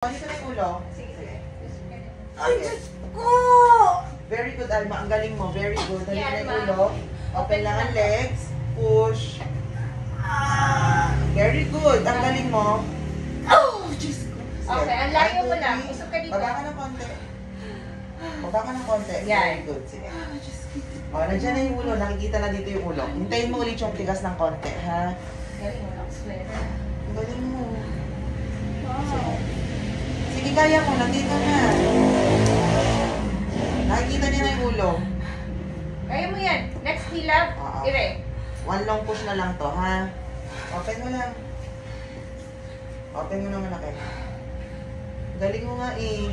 Dito na yung ulo. Sige. Ay, Diyos ko! Very good, Alma. Ang galing mo. Very good. Dito na yung ulo. Open lang ang legs. Push. Very good. Ang galing mo. Oh, Diyos ko. Okay, ang layo mo lang. Usap ka dito. Baba ka ng konti. Baba ka ng konti. Very good. Sige. O, nandiyan na yung ulo. Nakikita na dito yung ulo. Hintayin mo ulit yung tigas ng konti, ha? Galing mo lang, sweater. Ang galing mo. Wow. Sige, kaya mo. Nandito na. Nakikita niya na yung ulo. Kaya mo yan. Next hilab, Oo. ire. One long push na lang to, ha? Open mo lang. Open mo naman, okay. Galing mo nga eh.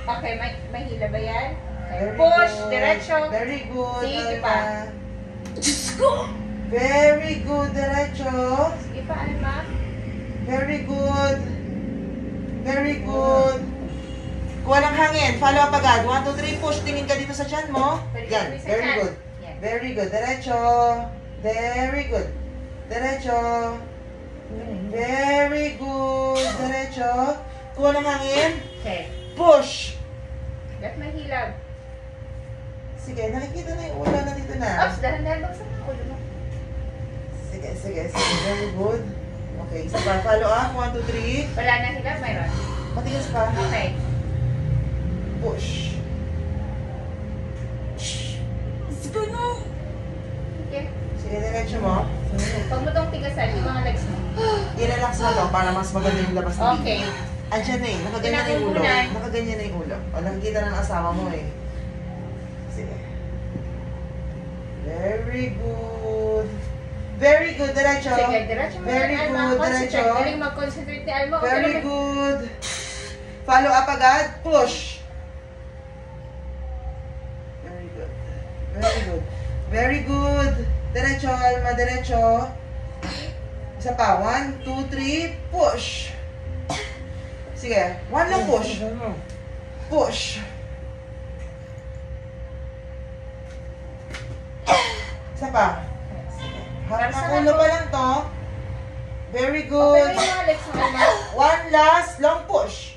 Okay, may hilab ba yan? Okay. Very Push, good. diretso. Very good, Sige Alma. pa. Diyos ko! Very good, diretso. Sige pa, Alma. Very good. Very good. Kuha ng hangin. Follow up agad. 1, 2, 3, push. Tingin ka dito sa chan mo. Yan. Very good. Yan. Very good. Diretso. Very good. Diretso. Very good. Diretso. Kuha ng hangin. Okay. Push. That may hilab. Sige, nakikita na yung ulo na dito na. Ops, dahan-dahan bagsak ang ulo mo. Sige. Very good. Okay, isa pa. Follow up. 1, 2, 3. Wala na hilab, mayroon. Matigas pa. Okay. Push. Okay. Sige, diretso mo. Pag mo itong tigasan, yung mga legs mo. I-relax mo to para mas maganda yung labas ng Okay. Andiyan na eh. Nakaganyan na yung ulo. Pinakukunan. Nakaganyan na yung ulo. O, nakikita ng asawa mo eh. Sige. Very good. Very good. Diretso. Sige, diretso mo Very yan, Alma. good. Concentrate. Diretso. Galing mag-concentrate ni Alma. Very good. Follow up agad. Push. Very good. Very good. Very good. Diretso, Alma. Diretso. Isa pa. 1, 2, 3. Push. Sige. 1 lang push. Push. Isa pa. Harap ng ulo pa lang to. Very Okay, good. yung mga legs mo, Alma. One last long push.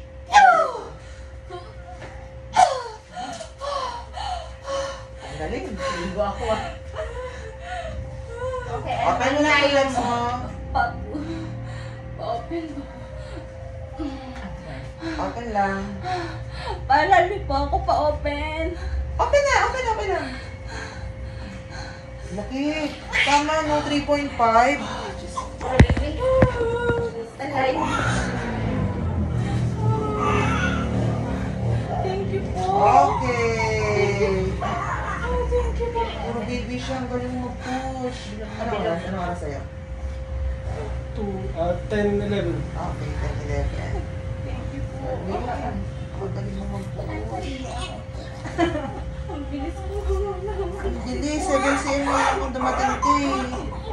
Ang galing. Ligo ako ah. Okay, Open mo lang yung legs mo. Pa-open mo. Open lang. Paalala po ako pa-open. Open na. Laki. Tama no, 3.5. Alay. Thank you po. Okay. Thank you po. Puro baby siya. Ang galing mag-push. Ano oras? Ano oras sa'yo? 10-11. Okay, 10, 11. Thank you po. Ang galing mo mag-push. Ang bilis po. Bilis, 7 cm mo lang kung dumating ka eh.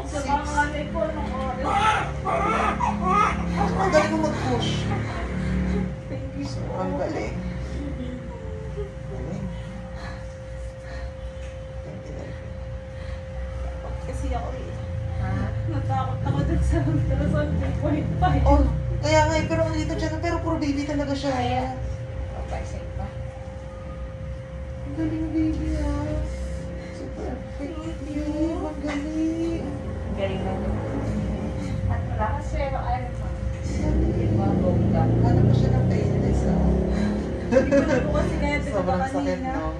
Sa 6. panganay ko ng oras. Ang galing mo mag-push. Thank you po. Ang galing. Galing. Kasi ako eh. Ha? Natakot ako dun sa ultrasound 3.5. Oh, kaya nga eh, pero ang dito dyan, pero puro baby talaga siya. Okay, safe pa. Ang galing baby ah. Super perfect you. Ang galing. Galing na ito. At wala ka swero, Alma. Galing. Mga bongga. Hanap pa siya ng painless ah. Hindi ko na po kasi kaya Sobrang sakit kanina. no.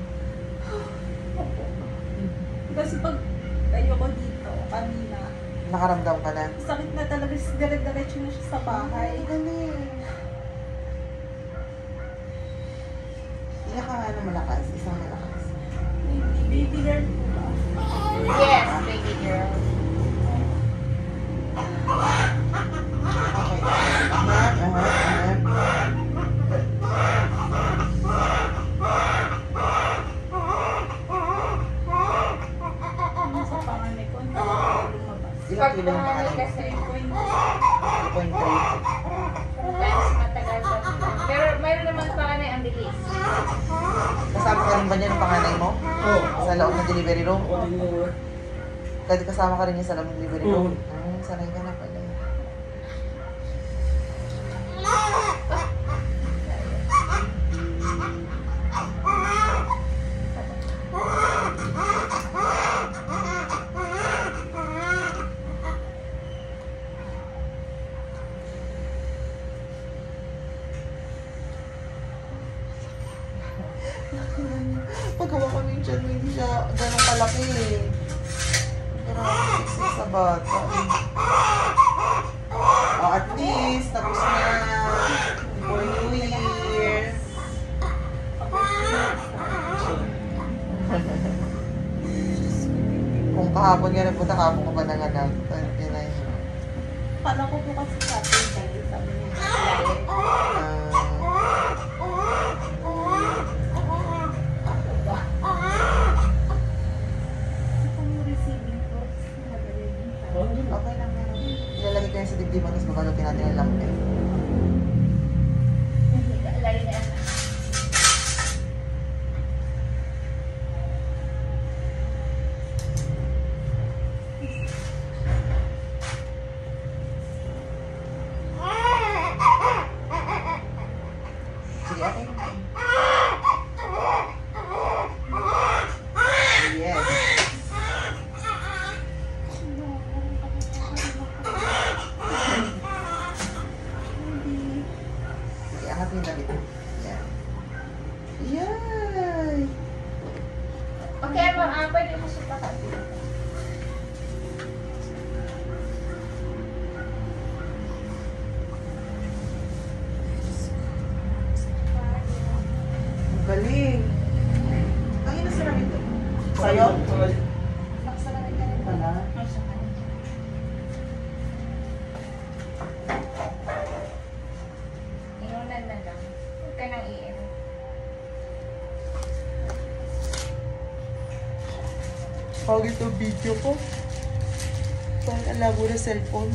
Kasi pag tayo ko dito kanina, Nakaramdam ka na. sakit na talaga, dire-diretso na siya sa bahay. Ang galing. Iyak ka nga na malakas. Isang malakas. Baby girl po ba? Yes, baby girl. Okay. Ahem. Ano sa panganay ko, hindi ako lumabas. Ilang kilo yung pangalan mo? Kasi 3.2. 2.3. sometimes matagal pa sila. Pero mayroon naman pa kanay ang bilis. Kasama ka rin ba niya ng panganay mo? Oo. Sa loob ng delivery room? Ako din yung Kasi kasama ka rin niya sa loob ng delivery room? Oo. Sanay ka na pala. Paggawa ko ng tiyan mo, hindi siya ganun kalaki eh. Pero siksik sa bata eh. Oh, at least, tapos na. For New Year. Kung kahapon nga nagpunta, kahapon ka pa nanganak. 29. Kala ko po kasi Saturday, sabi niya. Ito yung receiving course. Madali din tayo. Okay lang meron. Ilalagay ko yan sa dibdiban, tapos babalutin natin ang lampe. Lagi na yan. Sige, okay. Yes. Sige, angat yung damit. Yan. Yay! Okay, pwede mo supa ka. Ang galing. Ang inasarap ito. Sa'yo? Nakasarap ka rin pala. Inunan na lang. Huwag ka nang iin. Pagod ang video ko. Parang alabo na cellphone.